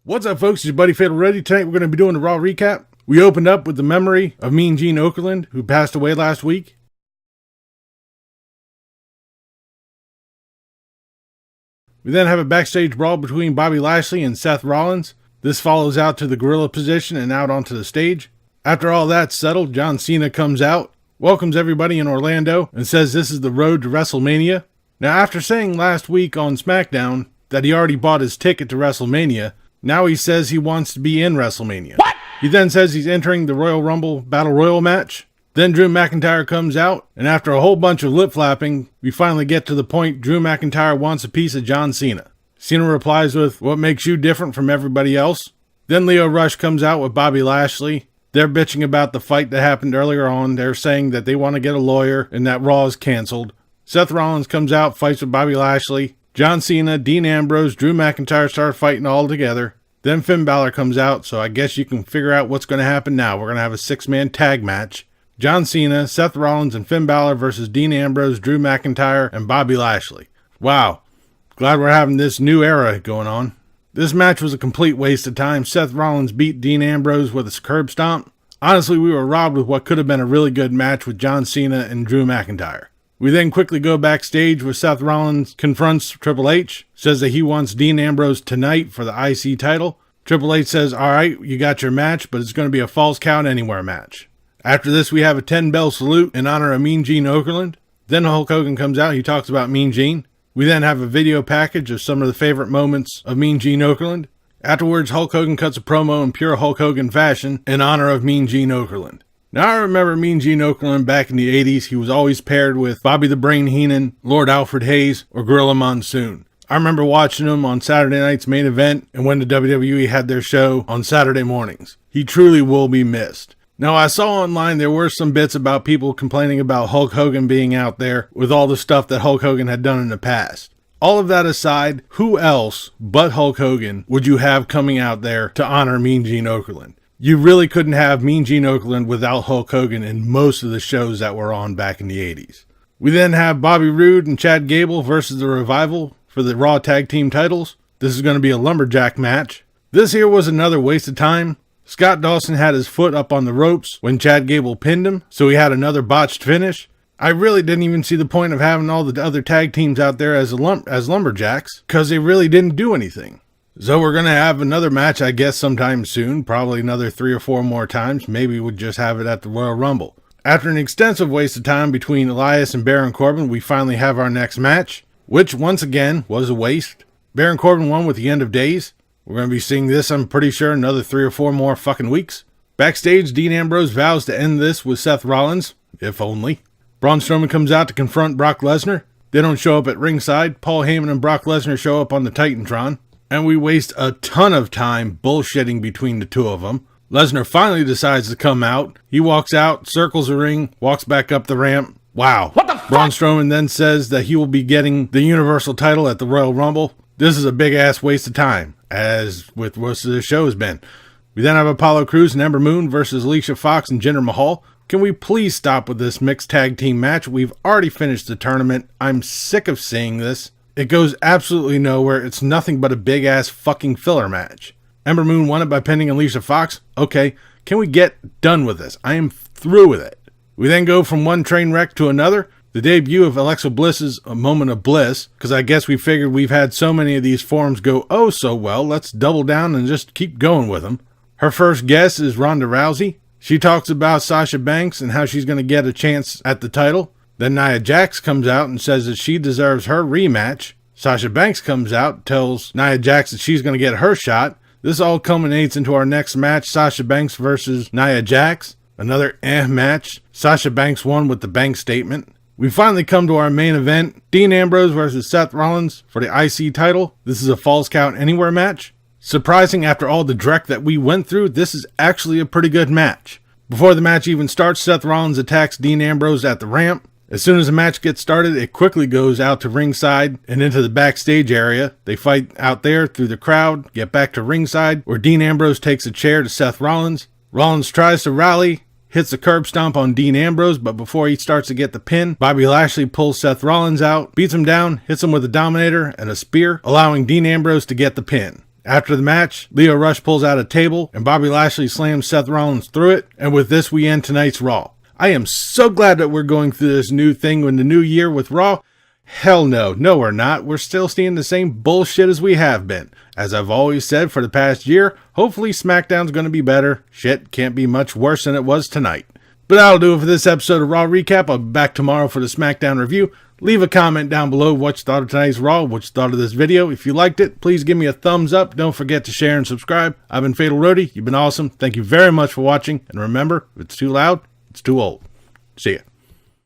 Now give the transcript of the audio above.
What's up, folks? It's your buddy Fatalroadie. Tonight we're going to be doing a Raw recap. We opened up with the memory of Mean Gene Okerlund, who passed away last week. We then have a backstage brawl between Bobby Lashley and Seth Rollins. This follows out to the gorilla position and out onto the stage. After all that's settled, John Cena comes out, welcomes everybody in Orlando, and says this is the road to WrestleMania. Now, after saying last week on SmackDown that he already bought his ticket to WrestleMania, now he says he wants to be in WrestleMania. What? He then says he's entering the Royal Rumble Battle Royal match. Then Drew McIntyre comes out, and after a whole bunch of lip flapping, we finally get to the point Drew McIntyre wants a piece of John Cena. Cena replies with, "What makes you different from everybody else?" Then Lio Rush comes out with Bobby Lashley. They're bitching about the fight that happened earlier on. They're saying that they want to get a lawyer and that Raw is canceled. Seth Rollins comes out, fights with Bobby Lashley. John Cena, Dean Ambrose, Drew McIntyre start fighting all together. Then Finn Balor comes out, so I guess you can figure out what's going to happen now. We're going to have a 6-man tag match. John Cena, Seth Rollins, and Finn Balor versus Dean Ambrose, Drew McIntyre, and Bobby Lashley. Wow. Glad we're having this new era going on. This match was a complete waste of time. Seth Rollins beat Dean Ambrose with a curb stomp. Honestly, we were robbed with what could have been a really good match with John Cena and Drew McIntyre. We then quickly go backstage where Seth Rollins confronts Triple H, says that he wants Dean Ambrose tonight for the IC title. Triple H says, "Alright, you got your match, but it's going to be a Falls Count Anywhere match." After this, we have a 10-bell salute in honor of Mean Gene Okerlund. Then Hulk Hogan comes out. He talks about Mean Gene. We then have a video package of some of the favorite moments of Mean Gene Okerlund. Afterwards, Hulk Hogan cuts a promo in pure Hulk Hogan fashion in honor of Mean Gene Okerlund. Now, I remember Mean Gene Okerlund back in the 80s. He was always paired with Bobby the Brain Heenan, Lord Alfred Hayes, or Gorilla Monsoon. I remember watching him on Saturday night's Main Event and when the WWE had their show on Saturday mornings. He truly will be missed. Now, I saw online there were some bits about people complaining about Hulk Hogan being out there with all the stuff that Hulk Hogan had done in the past. All of that aside, who else but Hulk Hogan would you have coming out there to honor Mean Gene Okerlund? You really couldn't have Mean Gene Okerlund without Hulk Hogan in most of the shows that were on back in the 80s. We then have Bobby Roode and Chad Gable versus the Revival for the Raw Tag Team titles. This is going to be a lumberjack match. This here was another waste of time. Scott Dawson had his foot up on the ropes when Chad Gable pinned him, so he had another botched finish. I really didn't even see the point of having all the other tag teams out there as lumberjacks, because they really didn't do anything. So we're going to have another match, I guess, sometime soon. Probably another 3 or 4 more times. Maybe we'll just have it at the Royal Rumble. After an extensive waste of time between Elias and Baron Corbin, we finally have our next match, which once again was a waste. Baron Corbin won with the End of Days. We're going to be seeing this, I'm pretty sure, another 3 or 4 more fucking weeks. Backstage, Dean Ambrose vows to end this with Seth Rollins, if only. Braun Strowman comes out to confront Brock Lesnar. They don't show up at ringside. Paul Heyman and Brock Lesnar show up on the Titantron. And we waste a ton of time bullshitting between the two of them. Lesnar finally decides to come out. He walks out, circles the ring, walks back up the ramp. Wow. What the fuck? Braun Strowman then says that he will be getting the Universal title at the Royal Rumble. This is a big-ass waste of time, as with most of the show has been. We then have Apollo Crews and Ember Moon versus Alicia Fox and Jinder Mahal. Can we please stop with this mixed tag team match? We've already finished the tournament. I'm sick of seeing this. It goes absolutely nowhere. It's nothing but a big-ass fucking filler match. Ember Moon won it by pinning Alicia Fox. Okay, can we get done with this? I am through with it. We then go from one train wreck to another. The debut of Alexa Bliss's A Moment of Bliss, because I guess we figured we've had so many of these forums go oh so well, let's double down and just keep going with them. Her first guest is Ronda Rousey. She talks about Sasha Banks and how she's going to get a chance at the title. Then Nia Jax comes out and says that she deserves her rematch. Sasha Banks comes out, tells Nia Jax that she's going to get her shot. This all culminates into our next match, Sasha Banks versus Nia Jax. Another match. Sasha Banks won with the bank statement. We finally come to our main event, Dean Ambrose versus Seth Rollins for the IC title. This is a Falls Count Anywhere match. Surprising after all the dreck that we went through, this is actually a pretty good match. Before the match even starts, Seth Rollins attacks Dean Ambrose at the ramp. As soon as the match gets started, it quickly goes out to ringside and into the backstage area. They fight out there through the crowd, get back to ringside, where Dean Ambrose takes a chair to Seth Rollins. Rollins tries to rally, hits a curb stomp on Dean Ambrose, but before he starts to get the pin, Bobby Lashley pulls Seth Rollins out, beats him down, hits him with a Dominator and a spear, allowing Dean Ambrose to get the pin. After the match, Lio Rush pulls out a table and Bobby Lashley slams Seth Rollins through it, and with this we end tonight's Raw. I am so glad that we're going through this new thing in the new year with Raw. Hell no, we're not. We're still seeing the same bullshit as we have been. As I've always said for the past year, hopefully SmackDown's going to be better. Shit can't be much worse than it was tonight. But that'll do it for this episode of Raw Recap. I'll be back tomorrow for the SmackDown review. Leave a comment down below what you thought of tonight's Raw, what you thought of this video. If you liked it, please give me a thumbs up. Don't forget to share and subscribe. I've been Fatalroadie. You've been awesome. Thank you very much for watching. And remember, if it's too loud, it's too old. See ya.